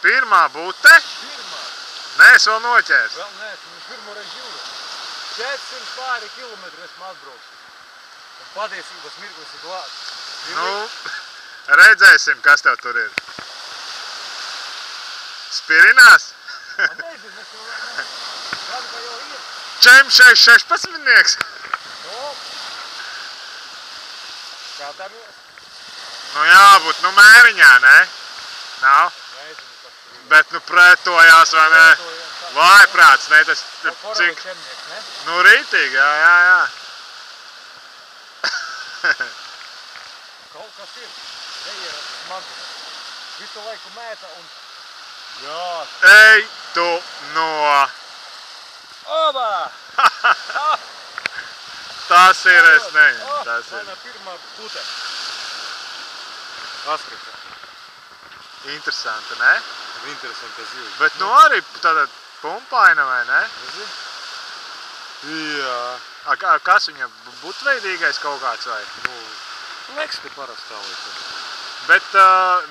Pirmā bute? Pirmā. Nē, es vēl noķērs. Vēl neesmu, viņš pirmo reizi jūru. 400 pāri kilometru esmu atbraucis. Un patiesības mirklis ir klāts. Nu, redzēsim, kas tev tur ir. Spirinās? Nezinu, mēs jau vēl gadu, ka jau ir. Čem 16-nieks? No. Kā tam ir? Nu jābūt, nu mēriņā, ne? Nav? Nezinu, kas tur ir. Bet nu pretojās, vai ne? Vājprāts, ne? Tas tur cik... Čemnieks, ne? Nu rītīgi, jā. Kaut kas ir. Neiera smagi. Visu laiku mēta un... Jā. Ej tu no... Obā! Tas ir, es neņemu, tas ir. Mana pirmā bute. Paskatā. Interesanti, ne? Interesanta zivs. Bet nu arī tāda pumpaina, vai ne? Jā. Kas viņa butveidīgais kaut kāds vai? Nu, leksti parastā līdzi. Bet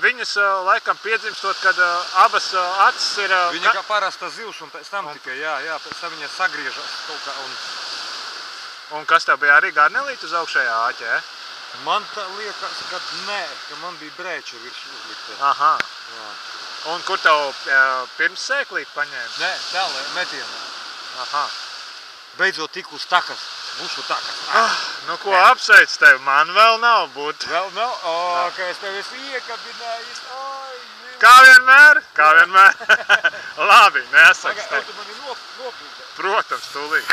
viņas laikam piedzimstot, kad abas acis ir... Viņa kā parasta zivs un pēc tam tikai, jā, pēc tam viņa sagriežas kaut kā un... Un kas tev bija arī garnelīt uz augšējā āķē? Man tā liekas, ka nē, ka man bija brēča virs uzlikta. Aha. Jā. Un kur tev pirms sēklīt paņēma? Nē, tālē, metienā. Aha. Beidzot tik uz takas, mušu takas. Nu ko apsveic tev, man vēl nav būt. Vēl nav? Ka es tev esi iekabinājis. Kā vienmēr? Kā vienmēr. Labi, nesaks tev. Tu mani nopildē. Protams, tūlīt.